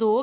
2